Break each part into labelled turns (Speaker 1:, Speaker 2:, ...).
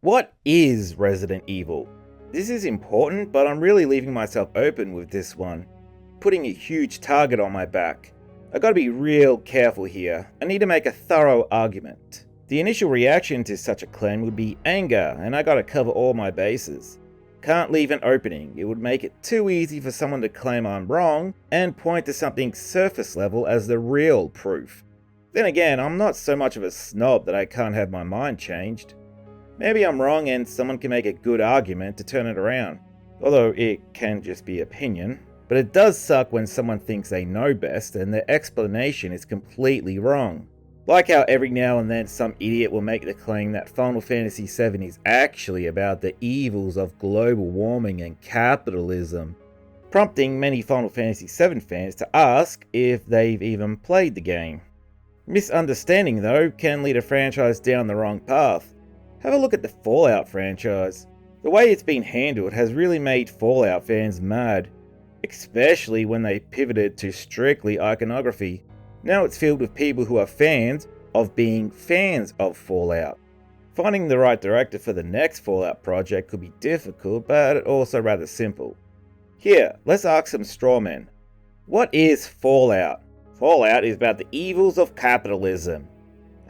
Speaker 1: What is Resident Evil? This is important, but I'm really leaving myself open with this one, putting a huge target on my back. I gotta be real careful here. I need to make a thorough argument. The initial reaction to such a claim would be anger, and I gotta cover all my bases. Can't leave an opening. It would make it too easy for someone to claim I'm wrong and point to something surface level as the real proof. Then again, I'm not so much of a snob that I can't have my mind changed. Maybe I'm wrong and someone can make a good argument to turn it around. Although it can just be opinion. But it does suck when someone thinks they know best and their explanation is completely wrong. Like how every now and then some idiot will make the claim that Final Fantasy VII is actually about the evils of global warming and capitalism, prompting many Final Fantasy VII fans to ask if they've even played the game. Misunderstanding, though, can lead a franchise down the wrong path. Have a look at the Fallout franchise. The way it's been handled has really made Fallout fans mad, especially when they pivoted to strictly iconography. Now it's filled with people who are fans of being fans of Fallout. Finding the right director for the next Fallout project could be difficult, but also rather simple. Here, let's ask some strawmen. What is Fallout? Fallout is about the evils of capitalism.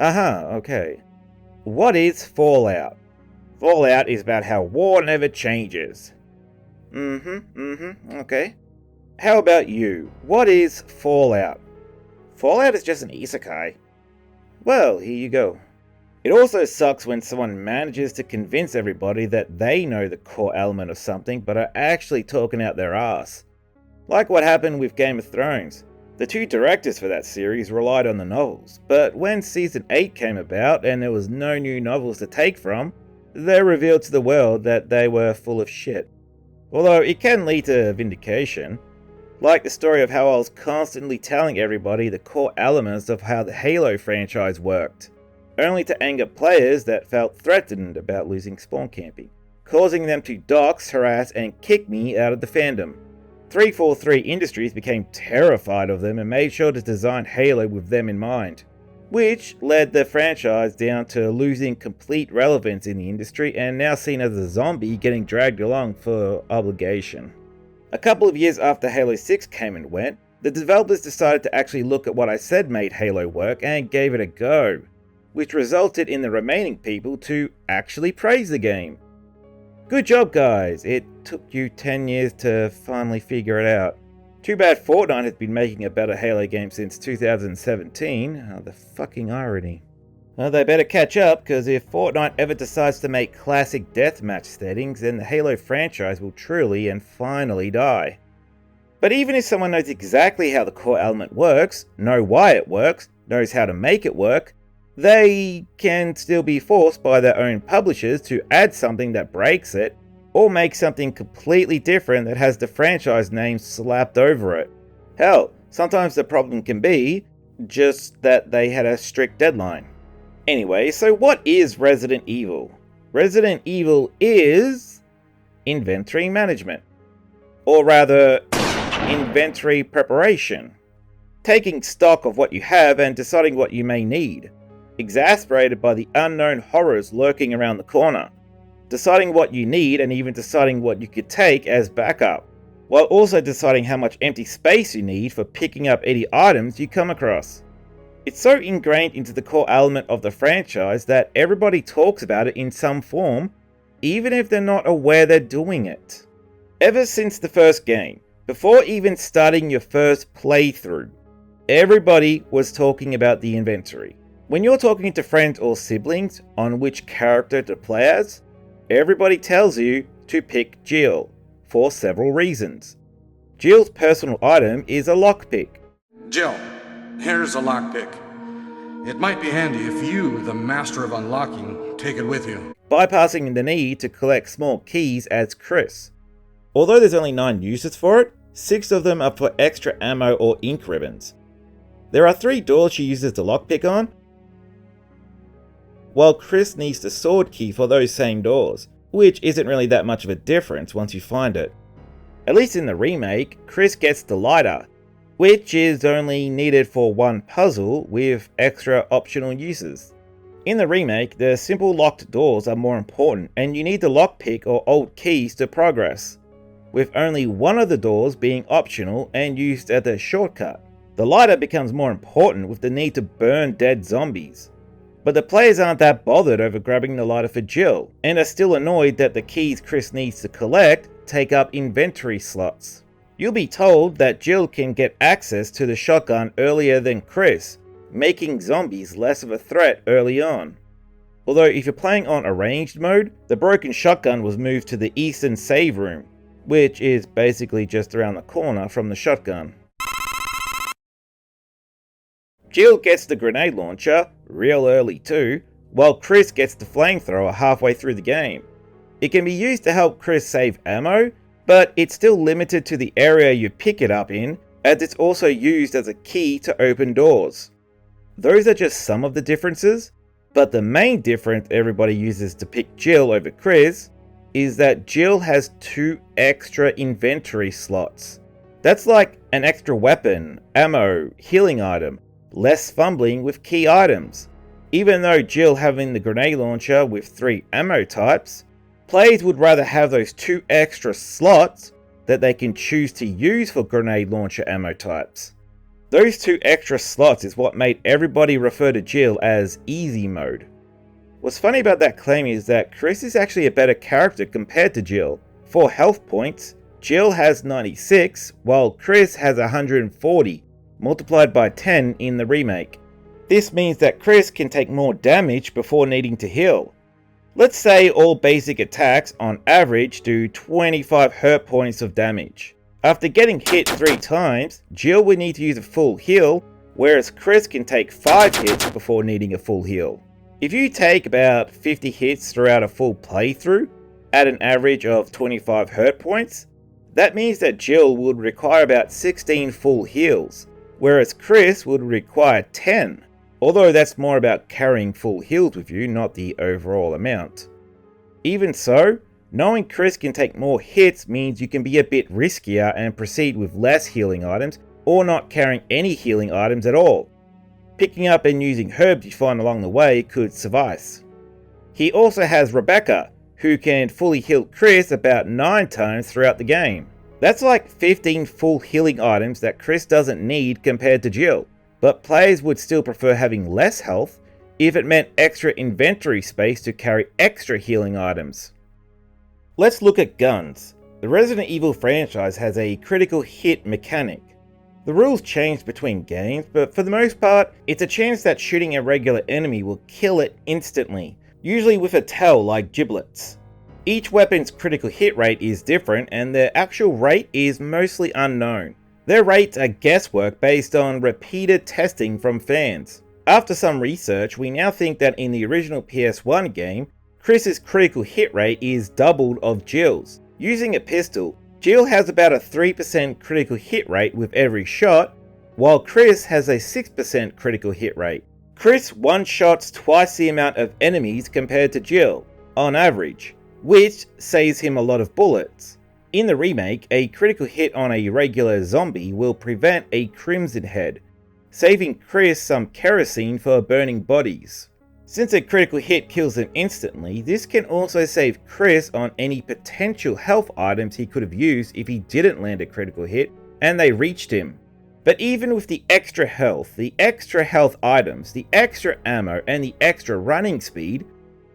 Speaker 1: Okay. What is Fallout? Fallout is about how war never changes. Okay. How about you? What is Fallout? Fallout is just an isekai. Well, here you go. It also sucks when someone manages to convince everybody that they know the core element of something but are actually talking out their ass. Like what happened with Game of Thrones. The two directors for that series relied on the novels, but when Season 8 came about and there was no new novels to take from, they revealed to the world that they were full of shit. Although it can lead to vindication, like the story of how I was constantly telling everybody the core elements of how the Halo franchise worked, only to anger players that felt threatened about losing spawn camping, causing them to dox, harass, and kick me out of the fandom. 343 Industries became terrified of them and made sure to design Halo with them in mind, which led the franchise down to losing complete relevance in the industry and now seen as a zombie getting dragged along for obligation. A couple of years after Halo 6 came and went, the developers decided to actually look at what I said made Halo work and gave it a go, which resulted in the remaining people to actually praise the game. Good job, guys. It took you 10 years to finally figure it out. Too bad Fortnite has been making a better Halo game since 2017. The fucking irony. Well, they better catch up, because if Fortnite ever decides to make classic deathmatch settings, then the Halo franchise will truly and finally die. But even if someone knows exactly how the core element works, know why it works, knows how to make it work, they can still be forced by their own publishers to add something that breaks it, or make something completely different that has the franchise name slapped over it. Hell, sometimes the problem can be just that they had a strict deadline. Anyway, so what is Resident Evil? Resident Evil is inventory management. Or rather, inventory preparation. Taking stock of what you have and deciding what you may need. Exasperated by the unknown horrors lurking around the corner. Deciding what you need and even deciding what you could take as backup. While also deciding how much empty space you need for picking up any items you come across. It's so ingrained into the core element of the franchise that everybody talks about it in some form, even if they're not aware they're doing it. Ever since the first game, before even starting your first playthrough, everybody was talking about the inventory. When you're talking to friends or siblings on which character to play as, everybody tells you to pick Jill, for several reasons. Jill's personal item is a lockpick.
Speaker 2: Jill, here's a lockpick. It might be handy if you, the master of unlocking, take it with you.
Speaker 1: Bypassing the need to collect small keys as Chris. Although there's only 9 uses for it, 6 of them are for extra ammo or ink ribbons. There are 3 doors she uses the lockpick on, while Chris needs the sword key for those same doors, which isn't really that much of a difference once you find it. At least in the remake, Chris gets the lighter, which is only needed for one puzzle with extra optional uses. In the remake, the simple locked doors are more important and you need the lockpick or old keys to progress, with only one of the doors being optional and used as a shortcut. The lighter becomes more important with the need to burn dead zombies. But the players aren't that bothered over grabbing the lighter for Jill, and are still annoyed that the keys Chris needs to collect take up inventory slots. You'll be told that Jill can get access to the shotgun earlier than Chris, making zombies less of a threat early on. Although if you're playing on arranged mode, the broken shotgun was moved to the Eastern save room, which is basically just around the corner from the shotgun. Jill gets the grenade launcher, real early too, while Chris gets the flamethrower halfway through the game. It can be used to help Chris save ammo, but it's still limited to the area you pick it up in, as it's also used as a key to open doors. Those are just some of the differences, but the main difference everybody uses to pick Jill over Chris is that Jill has 2 extra inventory slots. That's like an extra weapon, ammo, healing item, less fumbling with key items. Even though Jill having the grenade launcher with 3 ammo types, players would rather have those 2 extra slots that they can choose to use for grenade launcher ammo types. Those 2 extra slots is what made everybody refer to Jill as easy mode. What's funny about that claim is that Chris is actually a better character compared to Jill. For health points, Jill has 96 while Chris has 140, multiplied by 10 in the remake. This means that Chris can take more damage before needing to heal. Let's say all basic attacks on average do 25 hurt points of damage. After getting hit 3 times, Jill would need to use a full heal, whereas Chris can take 5 hits before needing a full heal. If you take about 50 hits throughout a full playthrough, at an average of 25 hurt points, that means that Jill would require about 16 full heals, whereas Chris would require 10, although that's more about carrying full heals with you, not the overall amount. Even so, knowing Chris can take more hits means you can be a bit riskier and proceed with less healing items, or not carrying any healing items at all. Picking up and using herbs you find along the way could suffice. He also has Rebecca, who can fully heal Chris about 9 times throughout the game. That's like 15 full healing items that Chris doesn't need compared to Jill, but players would still prefer having less health if it meant extra inventory space to carry extra healing items. Let's look at guns. The Resident Evil franchise has a critical hit mechanic. The rules change between games, but for the most part, it's a chance that shooting a regular enemy will kill it instantly, usually with a tail like giblets. Each weapon's critical hit rate is different and their actual rate is mostly unknown. Their rates are guesswork based on repeated testing from fans. After some research, we now think that in the original PS1 game, Chris's critical hit rate is doubled of Jill's. Using a pistol, Jill has about a 3% critical hit rate with every shot, while Chris has a 6% critical hit rate. Chris one-shots twice the amount of enemies compared to Jill, on average, which saves him a lot of bullets. In the remake, a critical hit on a regular zombie will prevent a crimson head, saving Chris some kerosene for burning bodies. Since a critical hit kills him instantly, this can also save Chris on any potential health items he could have used if he didn't land a critical hit and they reached him. But even with the extra health items, the extra ammo, and the extra running speed,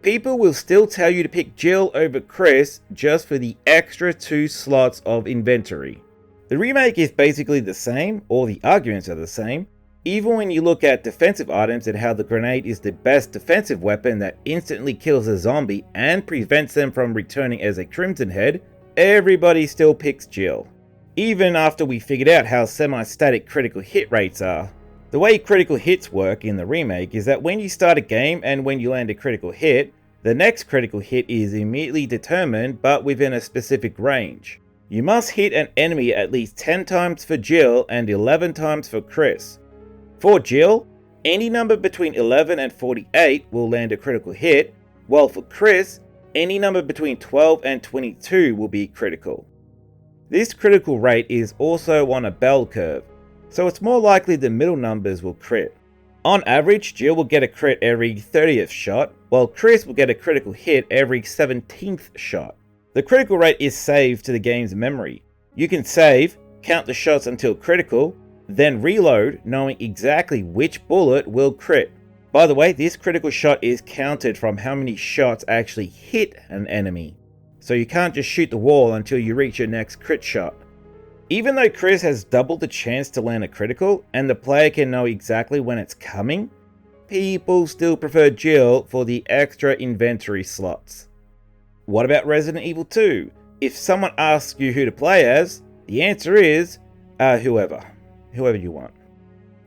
Speaker 1: people will still tell you to pick Jill over Chris just for the extra 2 slots of inventory. The remake is basically the same, or the arguments are the same, even when you look at defensive items and how the grenade is the best defensive weapon that instantly kills a zombie and prevents them from returning as a Crimson Head, everybody still picks Jill. Even after we figured out how semi-static critical hit rates are. The way critical hits work in the remake is that when you start a game and when you land a critical hit, the next critical hit is immediately determined but within a specific range. You must hit an enemy at least 10 times for Jill and 11 times for Chris. For Jill, any number between 11 and 48 will land a critical hit, while for Chris, any number between 12 and 22 will be critical. This critical rate is also on a bell curve, so it's more likely the middle numbers will crit. On average, Jill will get a crit every 30th shot, while Chris will get a critical hit every 17th shot. The critical rate is saved to the game's memory. You can save, count the shots until critical, then reload knowing exactly which bullet will crit. By the way, this critical shot is counted from how many shots actually hit an enemy. So you can't just shoot the wall until you reach your next crit shot. Even though Chris has double the chance to land a critical, and the player can know exactly when it's coming, people still prefer Jill for the extra inventory slots. What about Resident Evil 2? If someone asks you who to play as, the answer is, whoever you want.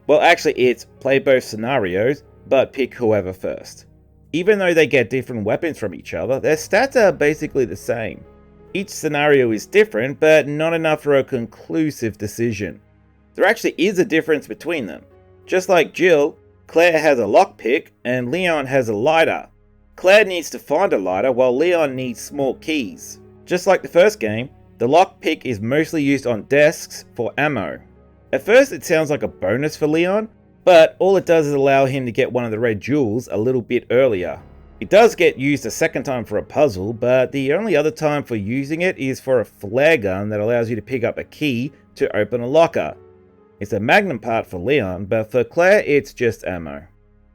Speaker 1: Well, actually it's play both scenarios, but pick whoever first. Even though they get different weapons from each other, their stats are basically the same. Each scenario is different, but not enough for a conclusive decision. There actually is a difference between them. Just like Jill, Claire has a lockpick and Leon has a lighter. Claire needs to find a lighter while Leon needs small keys. Just like the first game, the lockpick is mostly used on desks for ammo. At first it sounds like a bonus for Leon, but all it does is allow him to get one of the red jewels a little bit earlier. It does get used a second time for a puzzle, but the only other time for using it is for a flare gun that allows you to pick up a key to open a locker. It's a magnum part for Leon, but for Claire it's just ammo.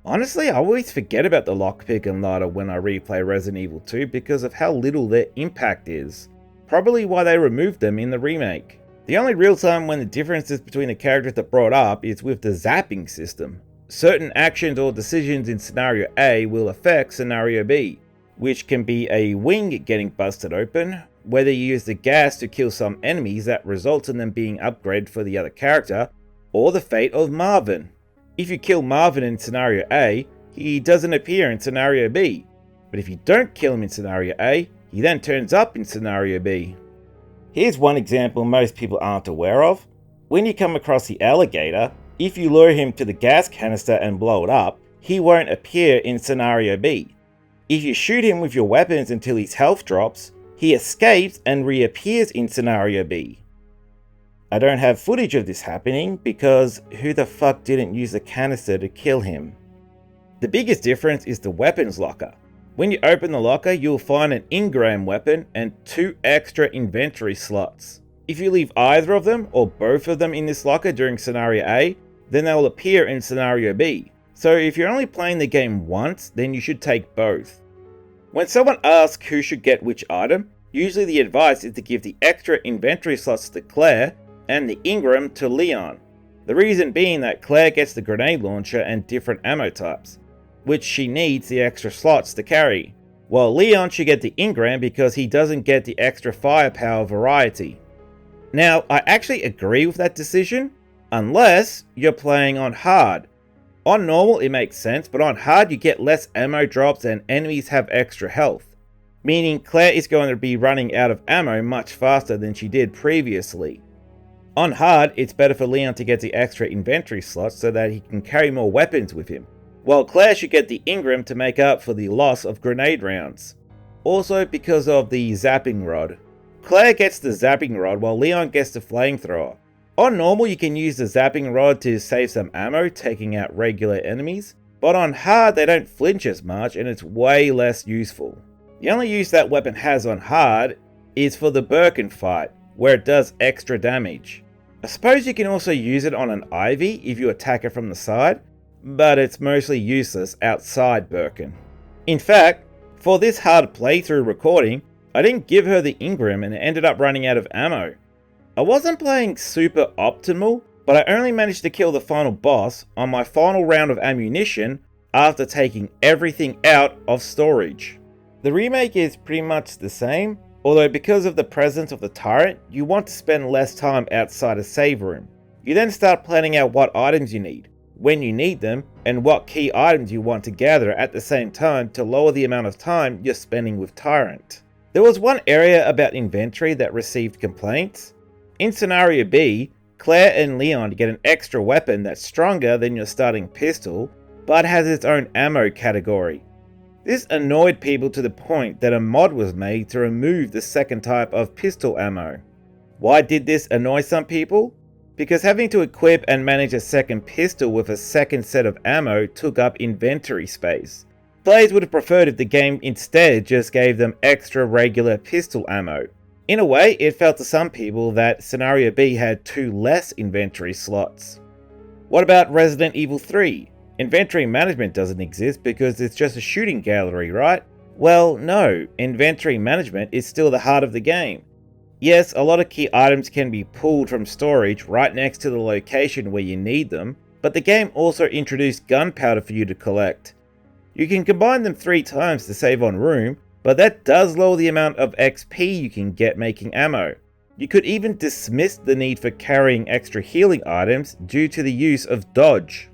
Speaker 1: Honestly, I always forget about the lockpick and lighter when I replay Resident Evil 2 because of how little their impact is. Probably why they removed them in the remake. The only real time when the differences between the characters are brought up is with the zapping system. Certain actions or decisions in Scenario A will affect Scenario B, which can be a wing getting busted open, whether you use the gas to kill some enemies that results in them being upgraded for the other character, or the fate of Marvin. If you kill Marvin in Scenario A, he doesn't appear in Scenario B, but if you don't kill him in Scenario A, he then turns up in Scenario B. Here's one example most people aren't aware of. When you come across the alligator, if you lure him to the gas canister and blow it up, he won't appear in Scenario B. If you shoot him with your weapons until his health drops, he escapes and reappears in Scenario B. I don't have footage of this happening because who the fuck didn't use the canister to kill him? The biggest difference is the weapons locker. When you open the locker, you'll find an engram weapon and 2 extra inventory slots. If you leave either of them or both of them in this locker during Scenario A, then they will appear in Scenario B. So if you're only playing the game once, then you should take both. When someone asks who should get which item, usually the advice is to give the extra inventory slots to Claire and the engram to Leon. The reason being that Claire gets the grenade launcher and different ammo types, which she needs the extra slots to carry, while Leon should get the engram because he doesn't get the extra firepower variety. Now, I actually agree with that decision, unless you're playing on hard. On normal it makes sense, but on hard you get less ammo drops and enemies have extra health, meaning Claire is going to be running out of ammo much faster than she did previously. On hard, it's better for Leon to get the extra inventory slots so that he can carry more weapons with him, while Claire should get the engram to make up for the loss of grenade rounds. Also because of the zapping rod. Claire gets the zapping rod while Leon gets the flamethrower. On normal you can use the zapping rod to save some ammo taking out regular enemies, but on hard they don't flinch as much and it's way less useful. The only use that weapon has on hard is for the Birkin fight, where it does extra damage. I suppose you can also use it on an Ivy if you attack it from the side, but it's mostly useless outside Birkin. In fact, for this hard playthrough recording, I didn't give her the engram and ended up running out of ammo. I wasn't playing super optimal, but I only managed to kill the final boss on my final round of ammunition after taking everything out of storage. The remake is pretty much the same, although because of the presence of the turret, you want to spend less time outside a save room. You then start planning out what items you need, when you need them, and what key items you want to gather at the same time to lower the amount of time you're spending with Tyrant. There was one area about inventory that received complaints. In Scenario B, Claire and Leon get an extra weapon that's stronger than your starting pistol, but has its own ammo category. This annoyed people to the point that a mod was made to remove the second type of pistol ammo. Why did this annoy some people? because having to equip and manage a second pistol with a second set of ammo took up inventory space. Players would have preferred if the game instead just gave them extra regular pistol ammo. In a way, it felt to some people that Scenario B had 2 less inventory slots. What about Resident Evil 3? Inventory management doesn't exist because it's just a shooting gallery, right? Well, no, inventory management is still the heart of the game. Yes, a lot of key items can be pulled from storage right next to the location where you need them, but the game also introduced gunpowder for you to collect. You can combine them 3 times to save on room, but that does lower the amount of XP you can get making ammo. You could even dismiss the need for carrying extra healing items due to the use of dodge.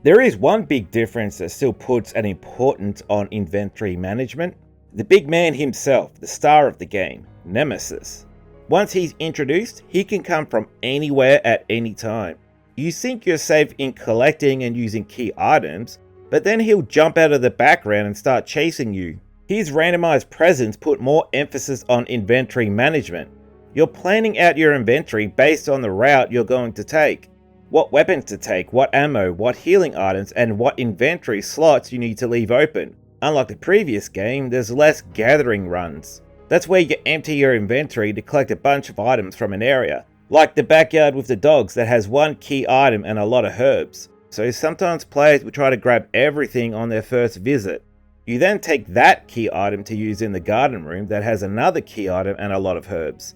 Speaker 1: There is one big difference that still puts an importance on inventory management. The big man himself, the star of the game, Nemesis. Once he's introduced, he can come from anywhere at any time. You think you're safe in collecting and using key items, but then he'll jump out of the background and start chasing you. His randomized presence put more emphasis on inventory management. You're planning out your inventory based on the route you're going to take. What weapons to take, what ammo, what healing items, and what inventory slots you need to leave open. Unlike the previous game, there's less gathering runs. That's where you empty your inventory to collect a bunch of items from an area, like the backyard with the dogs that has 1 key item and a lot of herbs. So sometimes players will try to grab everything on their first visit. You then take that key item to use in the garden room that has another key item and a lot of herbs,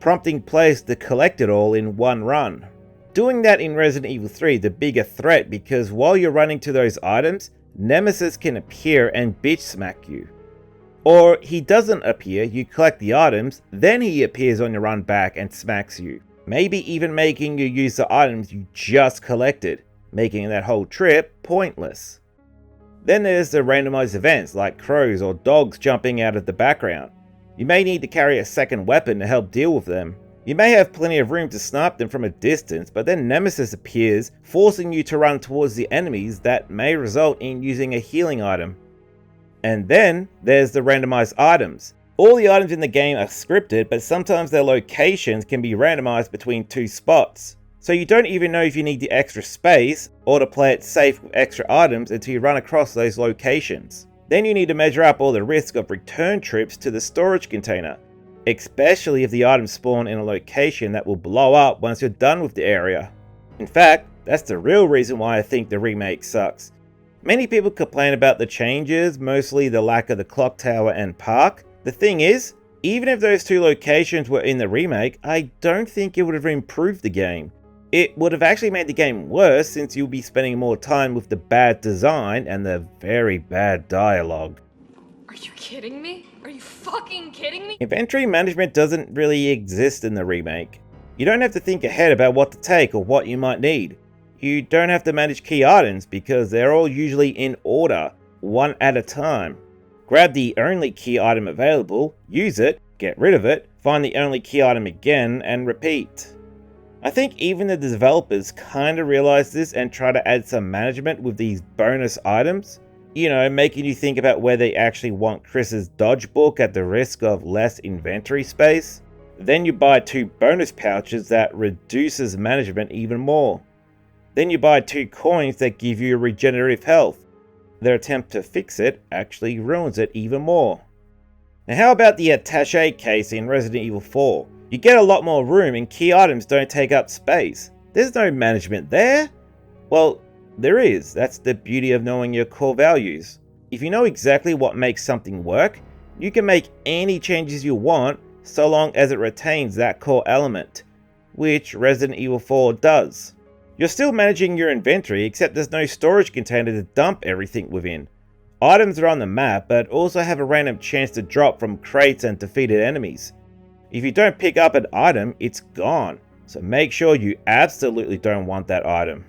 Speaker 1: prompting players to collect it all in one run. Doing that in Resident Evil 3 the bigger threat because while you're running to those items, Nemesis can appear and bitch smack you. Or he doesn't appear, you collect the items, then he appears on your run back and smacks you. Maybe even making you use the items you just collected, making that whole trip pointless. Then there's the randomized events like crows or dogs jumping out of the background. You may need to carry a second weapon to help deal with them. You may have plenty of room to snipe them from a distance, but then Nemesis appears, forcing you to run towards the enemies that may result in using a healing item. And then there's the randomized items. All the items in the game are scripted, but sometimes their locations can be randomized between 2 spots. So you don't even know if you need the extra space or to play it safe with extra items until you run across those locations. Then you need to measure up all the risk of return trips to the storage container, especially if the items spawn in a location that will blow up once you're done with the area. In fact, that's the real reason why I think the remake sucks. Many people complain about the changes, mostly the lack of the clock tower and park. The thing is, even if those 2 locations were in the remake, I don't think it would have improved the game. It would have actually made the game worse since you'll be spending more time with the bad design and the very bad dialogue.
Speaker 3: Are you kidding me? Are you fucking kidding me?
Speaker 1: Inventory management doesn't really exist in the remake. You don't have to think ahead about what to take or what you might need. You don't have to manage key items because they're all usually in order, one at a time. Grab the only key item available, use it, get rid of it, find the only key item again, and repeat. I think even the developers kinda realized this and try to add some management with these bonus items. You know, making you think about where they actually want Chris's dodge book at the risk of less inventory space. Then you buy 2 bonus pouches that reduces management even more. Then you buy 2 coins that give you regenerative health. Their attempt to fix it actually ruins it even more. Now how about the attache case in Resident Evil 4? You get a lot more room and key items don't take up space. There's no management there. Well, there is. That's the beauty of knowing your core values. If you know exactly what makes something work, you can make any changes you want so long as it retains that core element, which Resident Evil 4 does. You're still managing your inventory, except there's no storage container to dump everything within. Items are on the map, but also have a random chance to drop from crates and defeated enemies. If you don't pick up an item, it's gone, so make sure you absolutely don't want that item.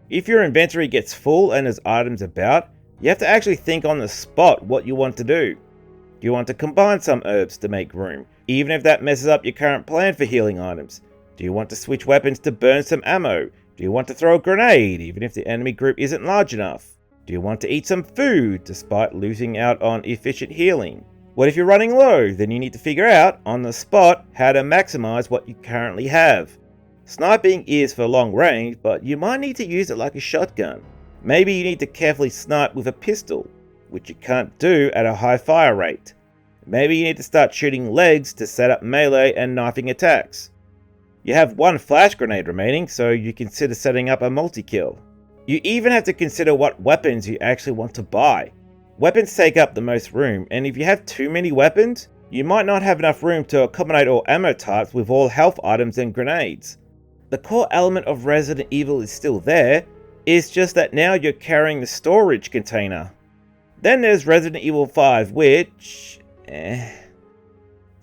Speaker 1: If your inventory gets full and there's items about, you have to actually think on the spot what you want to do. Do you want to combine some herbs to make room, even if that messes up your current plan for healing items? Do you want to switch weapons to burn some ammo? Do you want to throw a grenade, even if the enemy group isn't large enough? Do you want to eat some food, despite losing out on efficient healing? What if you're running low? Then you need to figure out, on the spot, how to maximize what you currently have. Sniping is for long range, but you might need to use it like a shotgun. Maybe you need to carefully snipe with a pistol, which you can't do at a high fire rate. Maybe you need to start shooting legs to set up melee and knifing attacks. You have one flash grenade remaining, so you consider setting up a multi-kill. You even have to consider what weapons you actually want to buy. Weapons take up the most room, and if you have too many weapons, you might not have enough room to accommodate all ammo types with all health items and grenades. The core element of Resident Evil is still there, it's just that now you're carrying the storage container. Then there's Resident Evil 5, which... The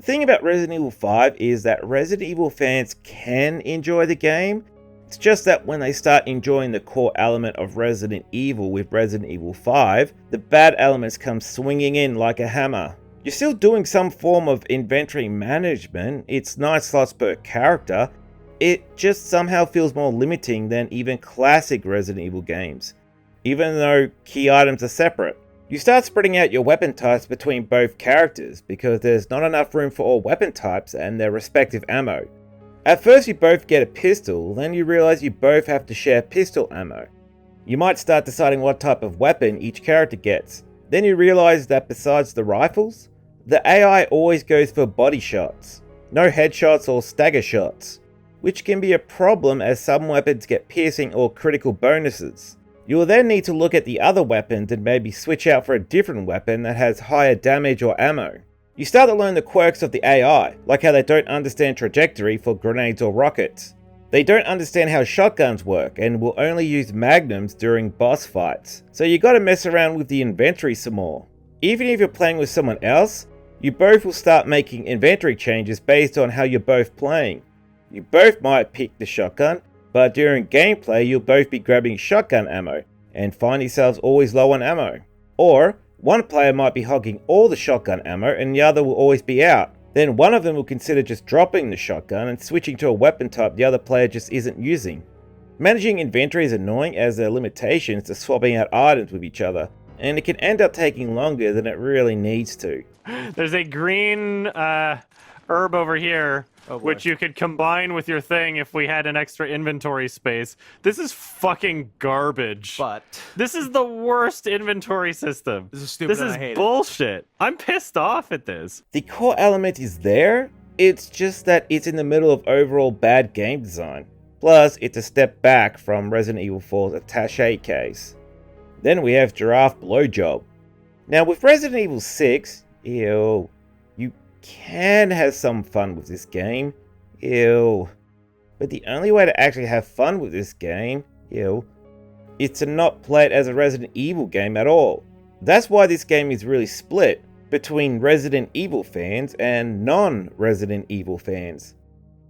Speaker 1: thing about Resident Evil 5 is that Resident Evil fans can enjoy the game. It's just that when they start enjoying the core element of Resident Evil with Resident Evil 5, the bad elements come swinging in like a hammer. You're still doing some form of inventory management, it's 9 slots per character, it just somehow feels more limiting than even classic Resident Evil games, even though key items are separate. You start spreading out your weapon types between both characters because there's not enough room for all weapon types and their respective ammo. At first you both get a pistol, then you realize you both have to share pistol ammo. You might start deciding what type of weapon each character gets. Then you realize that besides the rifles, the AI always goes for body shots, no headshots or stagger shots, which can be a problem as some weapons get piercing or critical bonuses. You will then need to look at the other weapons and maybe switch out for a different weapon that has higher damage or ammo. You start to learn the quirks of the AI, like how they don't understand trajectory for grenades or rockets. They don't understand how shotguns work and will only use magnums during boss fights, so you gotta mess around with the inventory some more. Even if you're playing with someone else, you both will start making inventory changes based on how you're both playing. You both might pick the shotgun, but during gameplay you'll both be grabbing shotgun ammo and find yourselves always low on ammo. Or, one player might be hogging all the shotgun ammo and the other will always be out. Then one of them will consider just dropping the shotgun and switching to a weapon type the other player just isn't using. Managing inventory is annoying as there are limitations to swapping out items with each other, and it can end up taking longer than it really needs to.
Speaker 4: There's a green herb over here, which you could combine with your thing if we had an extra inventory space. This is fucking garbage.
Speaker 5: But
Speaker 4: this is the worst inventory system.
Speaker 5: this is stupid.
Speaker 4: This
Speaker 5: and
Speaker 4: is
Speaker 5: I hate
Speaker 4: bullshit. I'm pissed off at this.
Speaker 1: The core element is there, it's just that it's in the middle of overall bad game design. Plus, it's a step back from Resident Evil 4's attache case. Then we have Giraffe Blowjob. Now with Resident Evil 6, you can have some fun with this game, but the only way to actually have fun with this game, is to not play it as a Resident Evil game at all. That's why this game is really split between Resident Evil fans and non-Resident Evil fans.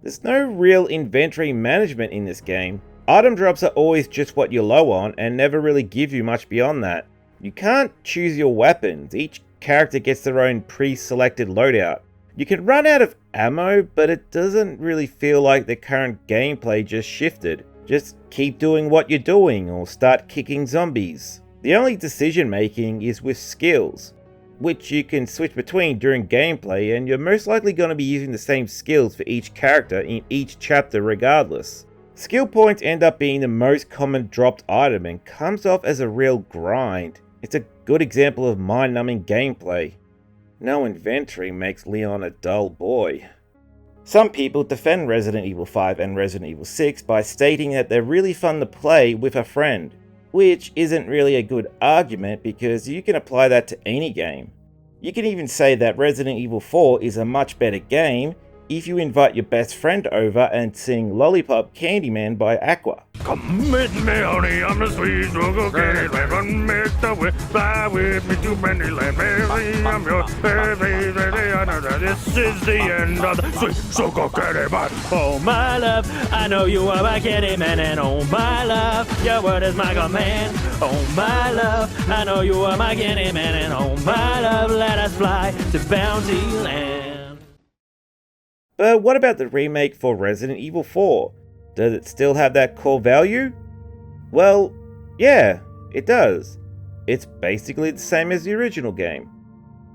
Speaker 1: There's no real inventory management in this game. Item drops are always just what you're low on and never really give you much beyond that. You can't choose your weapons, each character gets their own pre-selected loadout. You can run out of ammo, but it doesn't really feel like the current gameplay just shifted. Just keep doing what you're doing or start kicking zombies. The only decision making is with skills, which you can switch between during gameplay, and you're most likely going to be using the same skills for each character in each chapter regardless. Skill points end up being the most common dropped item and comes off as a real grind. It's a good example of mind-numbing gameplay. No inventory makes Leon a dull boy. Some people defend Resident Evil 5 and Resident Evil 6 by stating that they're really fun to play with a friend, which isn't really a good argument because you can apply that to any game. You can even say that Resident Evil 4 is a much better game if you invite your best friend over and sing Lollipop Candyman by Aqua.
Speaker 4: Come with me, honey, I'm the sweet sugar candy land. Run me the way, fly with me to Mandyland. Baby, I'm your baby, this is the end of the sweet sugar candy man. Oh my love, I know you are my candy man, and oh my love, your word is my command. Oh my love, I know you are my candy man, and oh my love, let us fly to Bounty Land.
Speaker 1: But what about the remake for Resident Evil 4? Does it still have that core value? Well, yeah, it does. It's basically the same as the original game.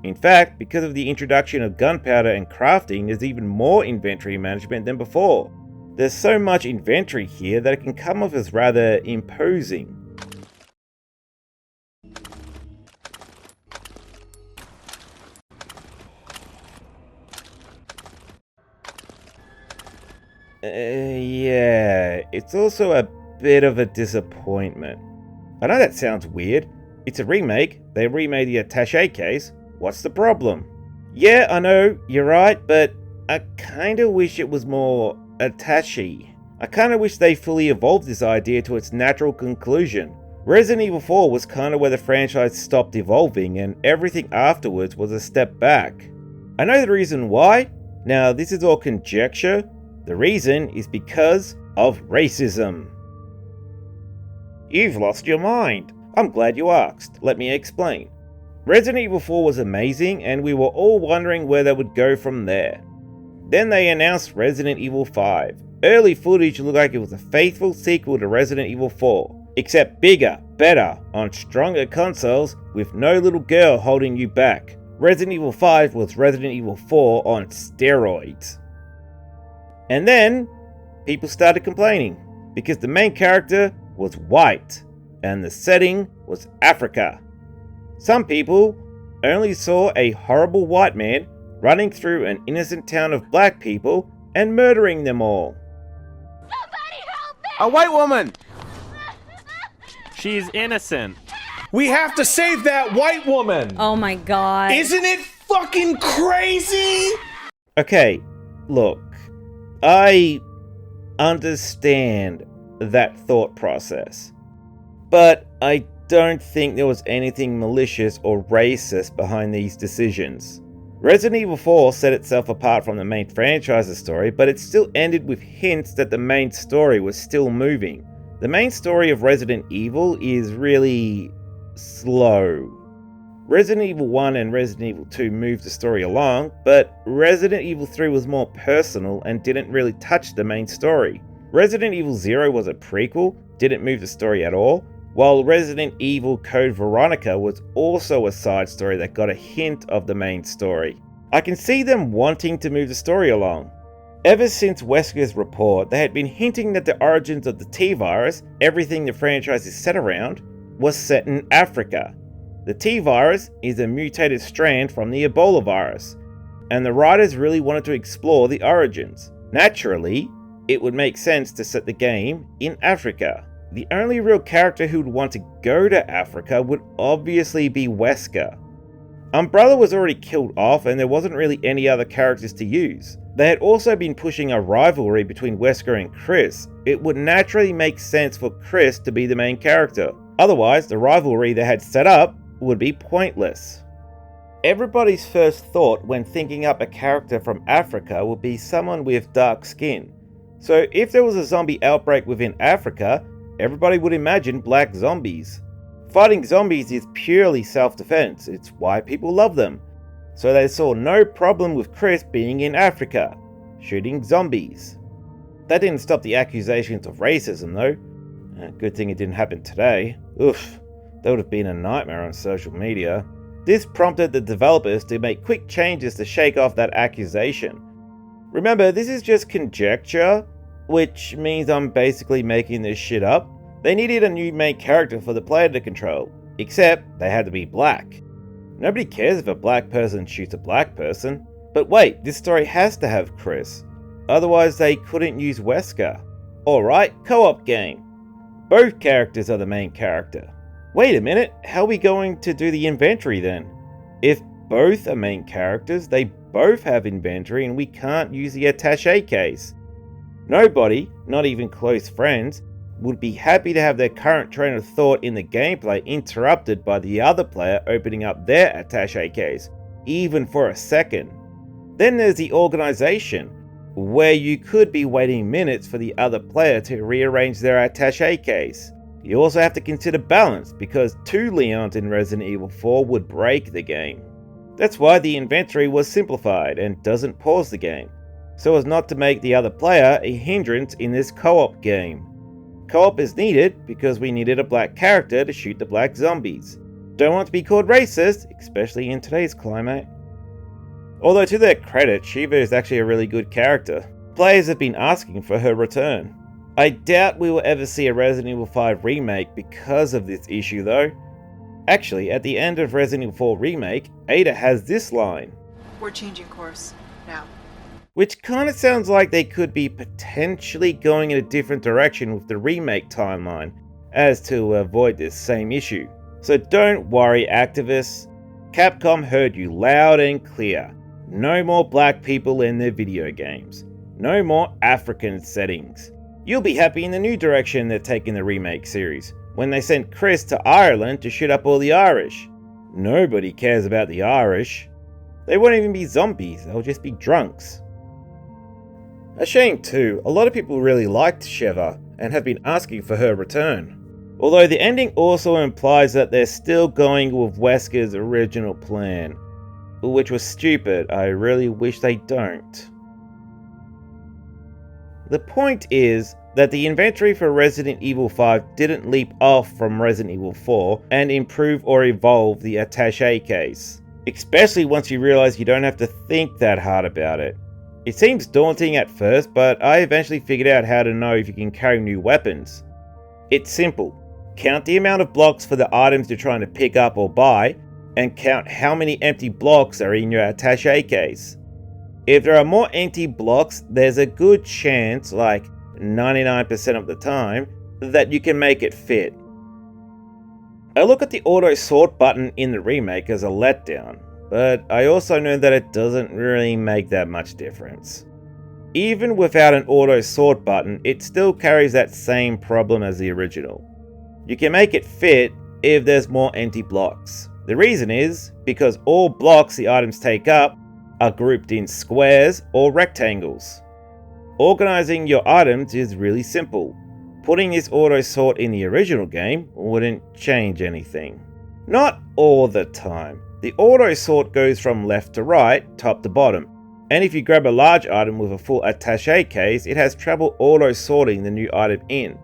Speaker 1: In fact, because of the introduction of gunpowder and crafting, there's even more inventory management than before. There's so much inventory here that it can come off as rather imposing. Yeah, it's also a bit of a disappointment. I know that sounds weird. It's a remake. They remade the attache case. What's the problem? Yeah, I know, you're right, but I kinda wish it was more attache. I kinda wish they fully evolved this idea to its natural conclusion. Resident Evil 4 was kinda where the franchise stopped evolving, and everything afterwards was a step back. I know the reason why. Now, this is all conjecture. The reason is because of racism. You've lost your mind. I'm glad you asked. Let me explain. Resident Evil 4 was amazing, and we were all wondering where they would go from there. Then they announced Resident Evil 5. Early footage looked like it was a faithful sequel to Resident Evil 4, except bigger, better, on stronger consoles with no little girl holding you back. Resident Evil 5 was Resident Evil 4 on steroids. And then, people started complaining, because the main character was white, and the setting was Africa. Some people only saw a horrible white man running through an innocent town of black people and murdering them all.
Speaker 3: Somebody help me!
Speaker 5: A white woman! She's innocent.
Speaker 6: We have to save that white woman!
Speaker 7: Oh my god.
Speaker 6: Isn't it fucking crazy?
Speaker 1: Okay, look, I understand that thought process, but I don't think there was anything malicious or racist behind these decisions. Resident Evil 4 set itself apart from the main franchise's story, but it still ended with hints that the main story was still moving. The main story of Resident Evil is really slow. Resident Evil 1 and Resident Evil 2 moved the story along, but Resident Evil 3 was more personal and didn't really touch the main story. Resident Evil 0 was a prequel, didn't move the story at all, while Resident Evil Code Veronica was also a side story that got a hint of the main story. I can see them wanting to move the story along. Ever since Wesker's report, they had been hinting that the origins of the T-Virus, everything the franchise is set around, was set in Africa. The T-Virus is a mutated strand from the Ebola virus, and the writers really wanted to explore the origins. Naturally, it would make sense to set the game in Africa. The only real character who would want to go to Africa would obviously be Wesker. Umbrella was already killed off and there wasn't really any other characters to use. They had also been pushing a rivalry between Wesker and Chris. It would naturally make sense for Chris to be the main character. Otherwise, the rivalry they had set up would be pointless. Everybody's first thought when thinking up a character from Africa would be someone with dark skin. So if there was a zombie outbreak within Africa, everybody would imagine black zombies. Fighting zombies is purely self-defense, it's why people love them. So they saw no problem with Chris being in Africa, shooting zombies. That didn't stop the accusations of racism though. Good thing it didn't happen today. Oof, that would have been a nightmare on social media. This prompted the developers to make quick changes to shake off that accusation. Remember, this is just conjecture, which means I'm basically making this shit up. They needed a new main character for the player to control, except they had to be black. Nobody cares if a black person shoots a black person. But wait, this story has to have Chris. Otherwise they couldn't use Wesker. Alright, co-op game. Both characters are the main character. Wait a minute, how are we going to do the inventory then? If both are main characters, they both have inventory and we can't use the attache case. Nobody, not even close friends, would be happy to have their current train of thought in the gameplay interrupted by the other player opening up their attache case, even for a second. Then there's the organization, where you could be waiting minutes for the other player to rearrange their attache case. You also have to consider balance, because 2 Leons in Resident Evil 4 would break the game. That's why the inventory was simplified and doesn't pause the game, so as not to make the other player a hindrance in this co-op game. Co-op is needed because we needed a black character to shoot the black zombies. Don't want to be called racist, especially in today's climate. Although to their credit, Shiva is actually a really good character. Players have been asking for her return. I doubt we will ever see a Resident Evil 5 remake because of this issue though. Actually, at the end of Resident Evil 4 Remake, Ada has this line.
Speaker 5: We're changing course, now.
Speaker 1: Which kind of sounds like they could be potentially going in a different direction with the remake timeline, as to avoid this same issue. So don't worry activists, Capcom heard you loud and clear. No more black people in their video games. No more African settings. You'll be happy in the new direction they're taking the remake series, when they sent Chris to Ireland to shoot up all the Irish. Nobody cares about the Irish. They won't even be zombies, they'll just be drunks. A shame too, a lot of people really liked Sheva and have been asking for her return. Although the ending also implies that they're still going with Wesker's original plan, which was stupid. I really wish they don't. The point is that the inventory for Resident Evil 5 didn't leap off from Resident Evil 4 and improve or evolve the attache case. Especially once you realize you don't have to think that hard about it. It seems daunting at first, but I eventually figured out how to know if you can carry new weapons. It's simple. Count the amount of blocks for the items you're trying to pick up or buy, and count how many empty blocks are in your attache case. If there are more empty blocks, there's a good chance, like 99% of the time, that you can make it fit. I look at the auto sort button in the remake as a letdown, but I also know that it doesn't really make that much difference. Even without an auto sort button, it still carries that same problem as the original. You can make it fit if there's more empty blocks. The reason is because all blocks the items take up are grouped in squares or rectangles. Organizing your items is really simple. Putting this auto sort in the original game wouldn't change anything. Not all the time. The auto sort goes from left to right, top to bottom, and if you grab a large item with a full attaché case, it has trouble auto sorting the new item in.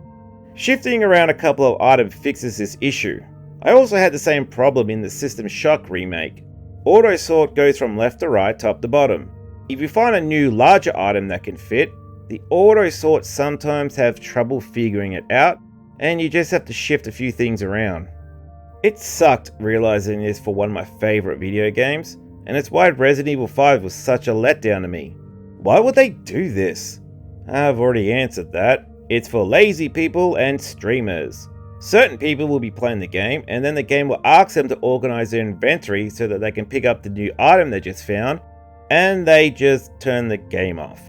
Speaker 1: Shifting around a couple of items fixes this issue. I also had the same problem in the System Shock remake. Auto sort goes from left to right, top to bottom. If you find a new larger item that can fit, the auto sorts sometimes have trouble figuring it out, and you just have to shift a few things around. It sucked realizing this for one of my favorite video games, and it's why Resident Evil 5 was such a letdown to me. Why would they do this? I've already answered that. It's for lazy people and streamers. Certain people will be playing the game, and then the game will ask them to organize their inventory so that they can pick up the new item they just found, and they just turn the game off.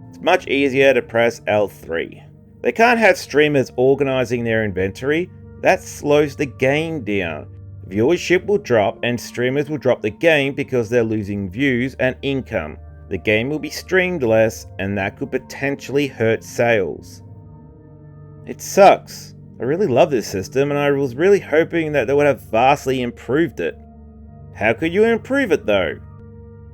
Speaker 1: It's much easier to press L3. They can't have streamers organizing their inventory. That slows the game down. Viewership will drop, and streamers will drop the game because they're losing views and income. The game will be streamed less, and that could potentially hurt sales. It sucks. I really love this system, and I was really hoping that they would have vastly improved it. How could you improve it though?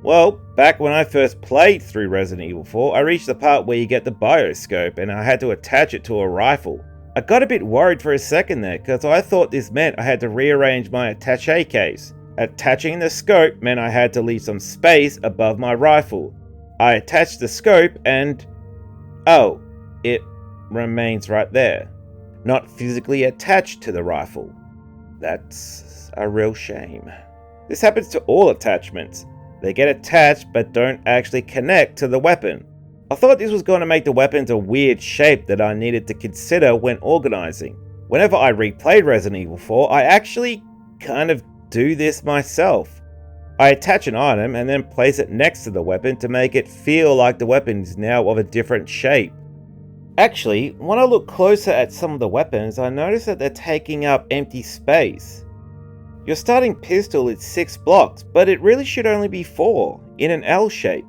Speaker 1: Well, back when I first played through Resident Evil 4, I reached the part where you get the bioscope and I had to attach it to a rifle. I got a bit worried for a second there, because I thought this meant I had to rearrange my attaché case. Attaching the scope meant I had to leave some space above my rifle. I attached the scope and... oh, it remains right there. Not physically attached to the rifle. That's a real shame. This happens to all attachments. They get attached but don't actually connect to the weapon. I thought this was going to make the weapons a weird shape that I needed to consider when organizing. Whenever I replayed Resident Evil 4, I actually kind of do this myself. I attach an item and then place it next to the weapon to make it feel like the weapon is now of a different shape. Actually, when I look closer at some of the weapons, I notice that they're taking up empty space. Your starting pistol is 6 blocks, but it really should only be 4, in an L shape.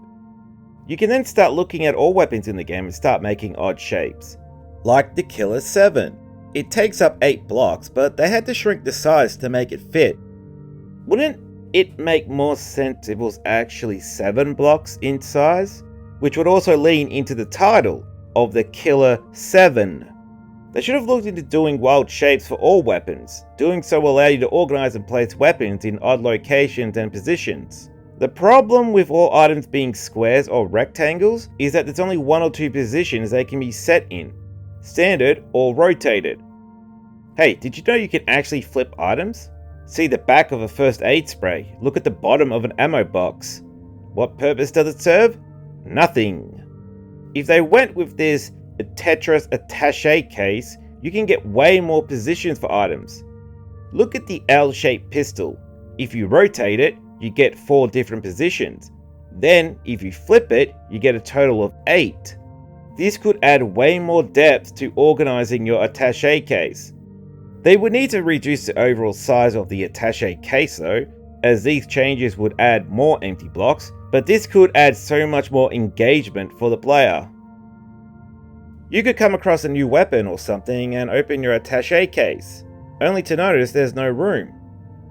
Speaker 1: You can then start looking at all weapons in the game and start making odd shapes. Like the Killer 7. It takes up 8 blocks, but they had to shrink the size to make it fit. Wouldn't it make more sense if it was actually 7 blocks in size? Which would also lean into the title of the Killer 7. They should have looked into doing wild shapes for all weapons. Doing so will allow you to organize and place weapons in odd locations and positions. The problem with all items being squares or rectangles is that there's only one or two positions they can be set in, standard or rotated. Hey, did you know you can actually flip items? See the back of a first aid spray, look at the bottom of an ammo box. What purpose does it serve? Nothing. If they went with this Tetris attache case, you can get way more positions for items. Look at the L-shaped pistol. If you rotate it, you get 4 different positions. Then, if you flip it, you get a total of 8. This could add way more depth to organizing your attache case. They would need to reduce the overall size of the attache case though, as these changes would add more empty blocks, but this could add so much more engagement for the player. You could come across a new weapon or something and open your attache case, only to notice there's no room.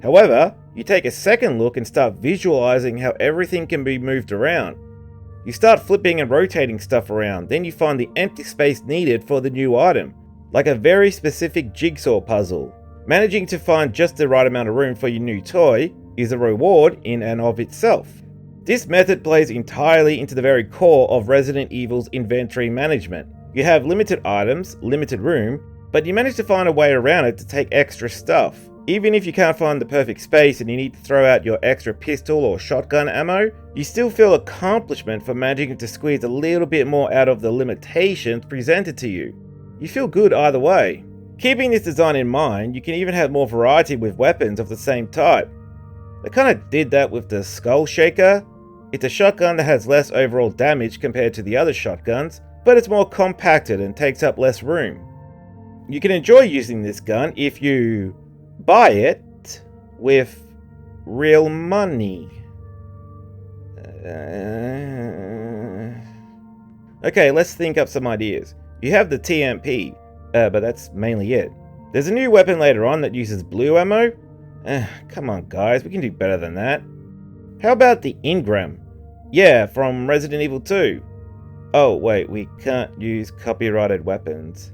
Speaker 1: However, you take a second look and start visualizing how everything can be moved around. You start flipping and rotating stuff around, then you find the empty space needed for the new item, like a very specific jigsaw puzzle. Managing to find just the right amount of room for your new toy is a reward in and of itself. This method plays entirely into the very core of Resident Evil's inventory management. You have limited items, limited room, but you manage to find a way around it to take extra stuff. Even if you can't find the perfect space and you need to throw out your extra pistol or shotgun ammo, you still feel accomplishment for managing to squeeze a little bit more out of the limitations presented to you. You feel good either way. Keeping this design in mind, you can even have more variety with weapons of the same type. They kinda did that with the Skull Shaker. It's a shotgun that has less overall damage compared to the other shotguns, but it's more compacted and takes up less room. You can enjoy using this gun if you buy it with real money. Okay, let's think up some ideas. You have the TMP, but that's mainly it. There's a new weapon later on that uses blue ammo. Come on guys, we can do better than that. How about the Ingram? Yeah, from Resident Evil 2. Oh wait, we can't use copyrighted weapons.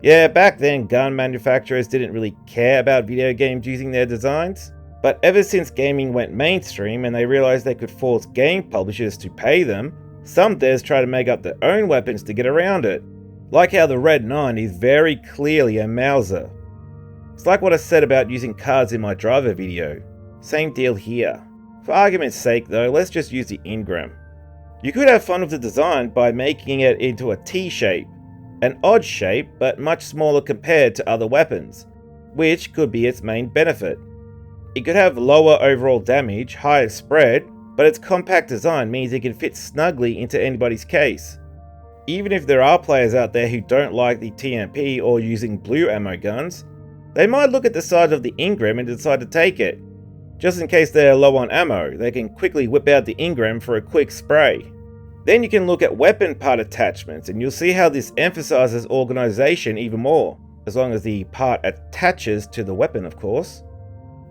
Speaker 1: Yeah, back then gun manufacturers didn't really care about video games using their designs. But ever since gaming went mainstream and they realized they could force game publishers to pay them, some devs try to make up their own weapons to get around it. Like how the Red 9 is very clearly a Mauser. It's like what I said about using cards in my driver video. Same deal here. For argument's sake though, let's just use the Ingram. You could have fun with the design by making it into a T shape. An odd shape, but much smaller compared to other weapons, which could be its main benefit. It could have lower overall damage, higher spread, but its compact design means it can fit snugly into anybody's case. Even if there are players out there who don't like the TMP or using blue ammo guns, they might look at the size of the Ingram and decide to take it. Just in case they're low on ammo, they can quickly whip out the Ingram for a quick spray. Then you can look at weapon part attachments and you'll see how this emphasizes organization even more, as long as the part attaches to the weapon of course.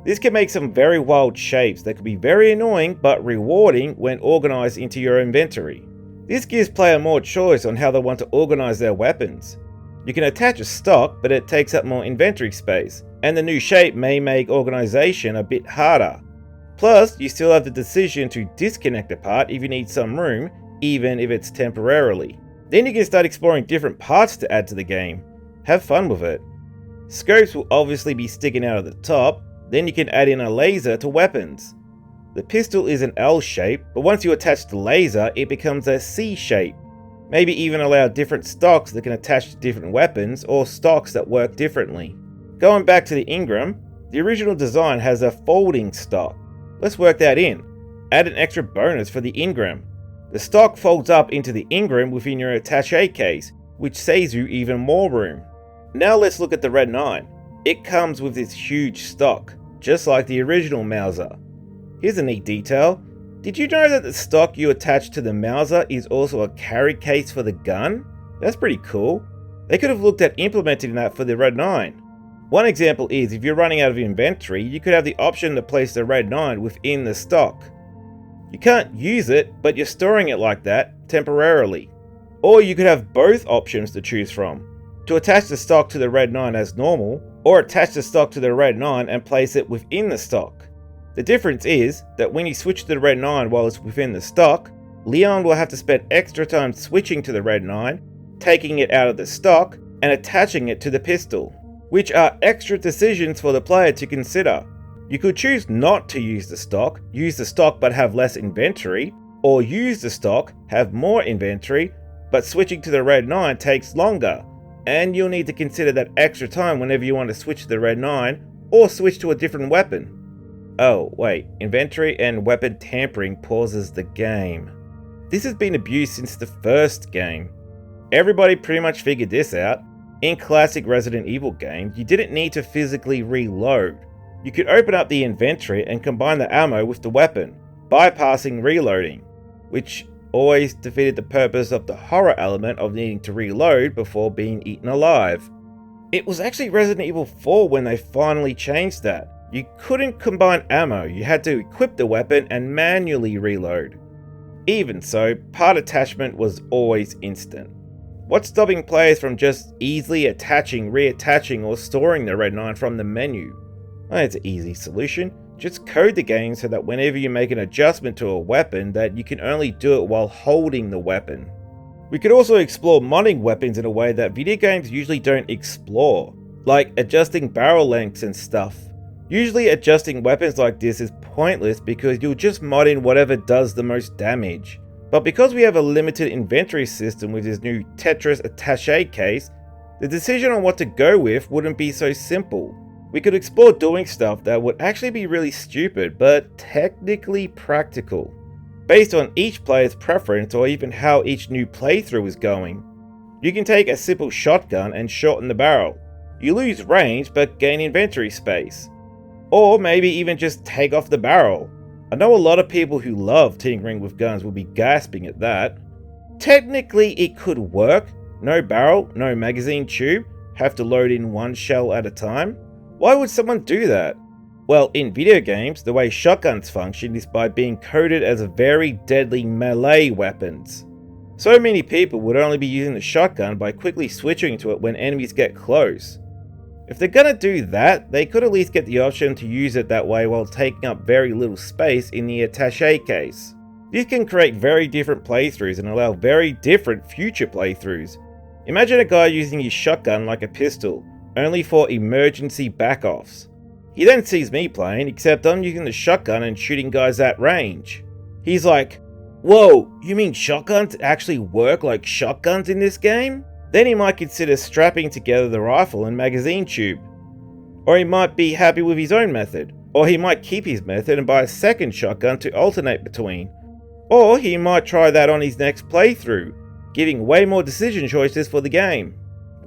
Speaker 1: This can make some very wild shapes that could be very annoying but rewarding when organized into your inventory. This gives player more choice on how they want to organize their weapons. You can attach a stock, but it takes up more inventory space, and the new shape may make organization a bit harder. Plus, you still have the decision to disconnect a part if you need some room, even if it's temporarily. Then you can start exploring different parts to add to the game. Have fun with it. Scopes will obviously be sticking out at the top, then you can add in a laser to weapons. The pistol is an L shape, but once you attach the laser, it becomes a C shape. Maybe even allow different stocks that can attach to different weapons, or stocks that work differently. Going back to the Ingram, the original design has a folding stock. Let's work that in. Add an extra bonus for the Ingram. The stock folds up into the Ingram within your attache case, which saves you even more room. Now let's look at the Red 9. It comes with this huge stock, just like the original Mauser. Here's a neat detail. Did you know that the stock you attach to the Mauser is also a carry case for the gun? That's pretty cool. They could have looked at implementing that for the Red 9. One example is if you're running out of inventory, you could have the option to place the Red 9 within the stock. You can't use it, but you're storing it like that, temporarily. Or you could have both options to choose from. To attach the stock to the Red 9 as normal, or attach the stock to the Red 9 and place it within the stock. The difference is that when you switch to the Red 9 while it's within the stock, Leon will have to spend extra time switching to the Red 9, taking it out of the stock, and attaching it to the pistol, which are extra decisions for the player to consider. You could choose not to use the stock but have less inventory, or use the stock, have more inventory, but switching to the Red 9 takes longer, and you'll need to consider that extra time whenever you want to switch to the Red 9 or switch to a different weapon. Oh wait, inventory and weapon tampering pauses the game. This has been abused since the first game. Everybody pretty much figured this out. In classic Resident Evil games, you didn't need to physically reload. You could open up the inventory and combine the ammo with the weapon, bypassing reloading, which always defeated the purpose of the horror element of needing to reload before being eaten alive. It was actually Resident Evil 4 when they finally changed that. You couldn't combine ammo, you had to equip the weapon and manually reload. Even so, part attachment was always instant. What's stopping players from just easily attaching, reattaching, or storing the Red 9 from the menu? Well, it's an easy solution. Just code the game so that whenever you make an adjustment to a weapon, that you can only do it while holding the weapon. We could also explore modding weapons in a way that video games usually don't explore, like adjusting barrel lengths and stuff. Usually adjusting weapons like this is pointless because you'll just mod in whatever does the most damage. But because we have a limited inventory system with this new Tetris attache case, the decision on what to go with wouldn't be so simple. We could explore doing stuff that would actually be really stupid, but technically practical, based on each player's preference or even how each new playthrough is going. You can take a simple shotgun and shorten the barrel. You lose range but gain inventory space. Or maybe even just take off the barrel. I know a lot of people who love tinkering with guns will be gasping at that. Technically it could work. No barrel, no magazine tube, have to load in one shell at a time. Why would someone do that? Well, in video games, the way shotguns function is by being coded as very deadly melee weapons. So many people would only be using the shotgun by quickly switching to it when enemies get close. If they're gonna do that, they could at least get the option to use it that way while taking up very little space in the attache case. This can create very different playthroughs and allow very different future playthroughs. Imagine a guy using his shotgun like a pistol, only for emergency backoffs. He then sees me playing, except I'm using the shotgun and shooting guys at range. He's like, "Whoa, you mean shotguns actually work like shotguns in this game?" Then he might consider strapping together the rifle and magazine tube. Or he might be happy with his own method. Or he might keep his method and buy a second shotgun to alternate between. Or he might try that on his next playthrough, giving way more decision choices for the game.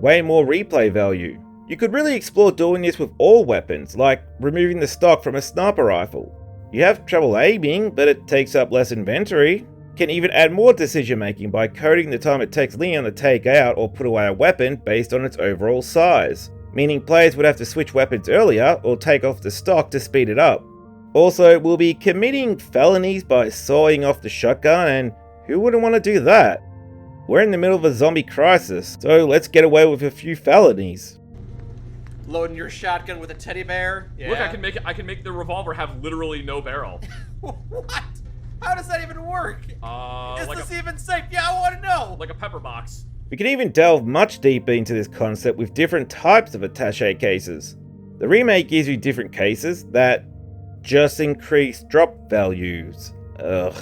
Speaker 1: Way more replay value. You could really explore doing this with all weapons, like removing the stock from a sniper rifle. You have trouble aiming, but it takes up less inventory. Can even add more decision making by coding the time it takes Leon to take out or put away a weapon based on its overall size, meaning players would have to switch weapons earlier or take off the stock to speed it up. Also, we'll be committing felonies by sawing off the shotgun, and who wouldn't want to do that? We're in the middle of a zombie crisis, so let's get away with a few felonies.
Speaker 7: Loading your shotgun with a teddy bear? Yeah.
Speaker 8: Look, I can make the revolver have literally no barrel.
Speaker 7: What? How does that even work? Is
Speaker 8: like
Speaker 7: this even safe? Yeah, I want to know.
Speaker 8: Like a pepper box.
Speaker 1: We can even delve much deeper into this concept with different types of attache cases. The remake gives you different cases that just increase drop values. Ugh.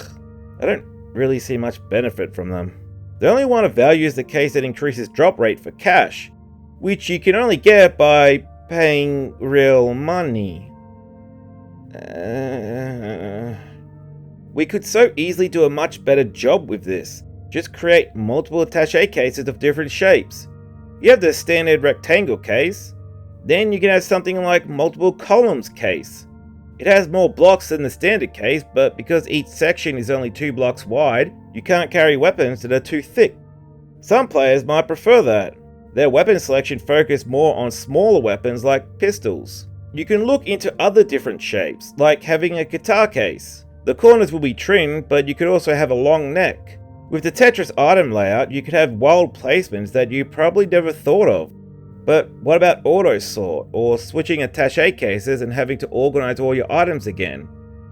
Speaker 1: I don't really see much benefit from them. The only one of value is the case that increases drop rate for cash, which you can only get by paying real money. We could so easily do a much better job with this. Just create multiple attache cases of different shapes. You have the standard rectangle case, then you can have something like multiple columns case. It has more blocks than the standard case, but because each section is only 2 blocks wide, you can't carry weapons that are too thick. Some players might prefer that. Their weapon selection focus more on smaller weapons like pistols. You can look into other different shapes, like having a guitar case. The corners will be trimmed, but you could also have a long neck. With the Tetris item layout, you could have wild placements that you probably never thought of. But what about auto sort, or switching attache cases and having to organize all your items again?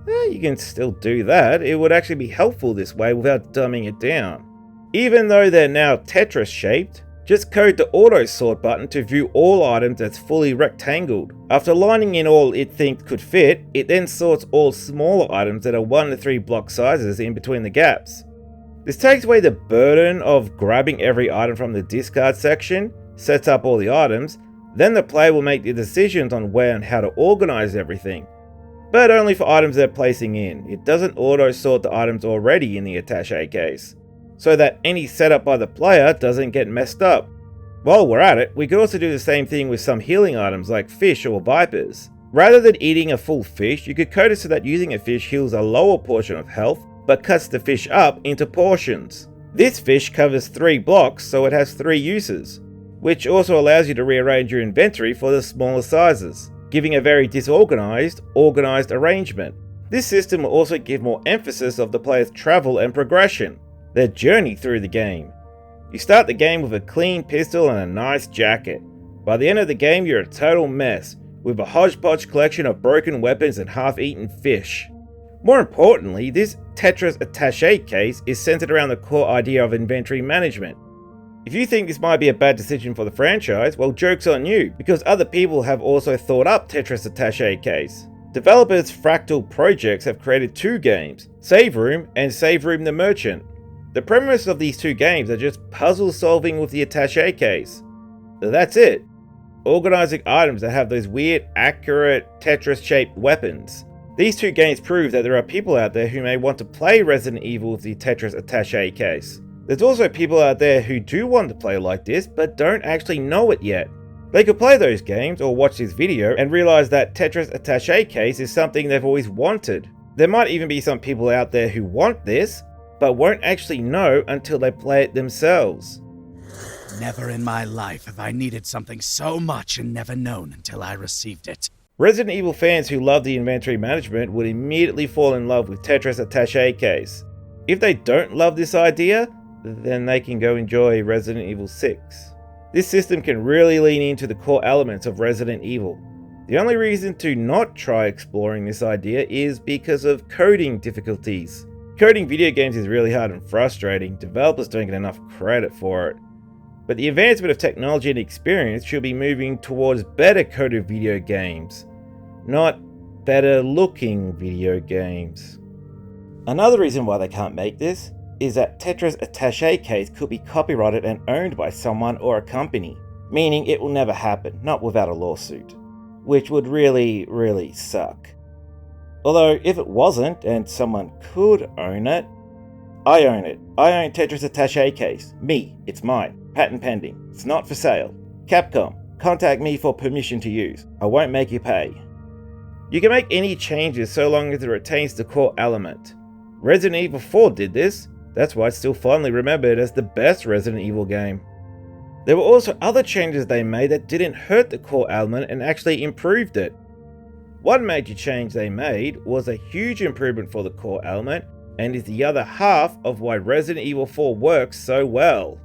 Speaker 1: You can still do that. It would actually be helpful this way without dumbing it down. Even though they're now Tetris shaped, just code the auto sort button to view all items as fully rectangled. After lining in all it thinks could fit, it then sorts all smaller items that are 1 to 3 block sizes in between the gaps. This takes away the burden of grabbing every item from the discard section, sets up all the items, then the player will make the decisions on where and how to organize everything. But only for items they're placing in. It doesn't auto sort the items already in the attache case, so that any setup by the player doesn't get messed up. While we're at it, we could also do the same thing with some healing items like fish or vipers. Rather than eating a full fish, you could code it so that using a fish heals a lower portion of health, but cuts the fish up into portions. This fish covers 3 blocks, so it has 3 uses, which also allows you to rearrange your inventory for the smaller sizes, giving a very disorganized, organized arrangement. This system will also give more emphasis of the player's travel and progression, their journey through the game. You start the game with a clean pistol and a nice jacket. By the end of the game, you're a total mess, with a hodgepodge collection of broken weapons and half-eaten fish. More importantly, this Tetris attache case is centered around the core idea of inventory management. If you think this might be a bad decision for the franchise, well, joke's on you, because other people have also thought up Tetris attache case. Developers Fractal Projects have created 2 games, Save Room and Save Room the Merchant. The premise of these 2 games are just puzzle solving with the attache case. That's it. Organizing items that have those weird, accurate, Tetris-shaped weapons. These 2 games prove that there are people out there who may want to play Resident Evil with the Tetris attache case. There's also people out there who do want to play like this, but don't actually know it yet. They could play those games or watch this video and realize that Tetris attache case is something they've always wanted. There might even be some people out there who want this, but won't actually know until they play it themselves.
Speaker 9: Never in my life have I needed something so much and never known until I received it.
Speaker 1: Resident Evil fans who love the inventory management would immediately fall in love with Tetris attache case. If they don't love this idea, then they can go enjoy Resident Evil 6. This system can really lean into the core elements of Resident Evil. The only reason to not try exploring this idea is because of coding difficulties. Coding video games is really hard and frustrating, developers don't get enough credit for it. But the advancement of technology and experience should be moving towards better coded video games, not better looking video games. Another reason why they can't make this is that Tetris attache case could be copyrighted and owned by someone or a company, meaning it will never happen, not without a lawsuit, which would really suck. Although if it wasn't and someone could own it, I own it. I own Tetris attache case. Me, it's mine. Patent pending. It's not for sale. Capcom, contact me for permission to use. I won't make you pay. You can make any changes so long as it retains the core element. Resident Evil 4 did this. That's why it's still fondly remembered as the best Resident Evil game. There were also other changes they made that didn't hurt the core element and actually improved it. One major change they made was a huge improvement for the core element and is the other half of why Resident Evil 4 works so well.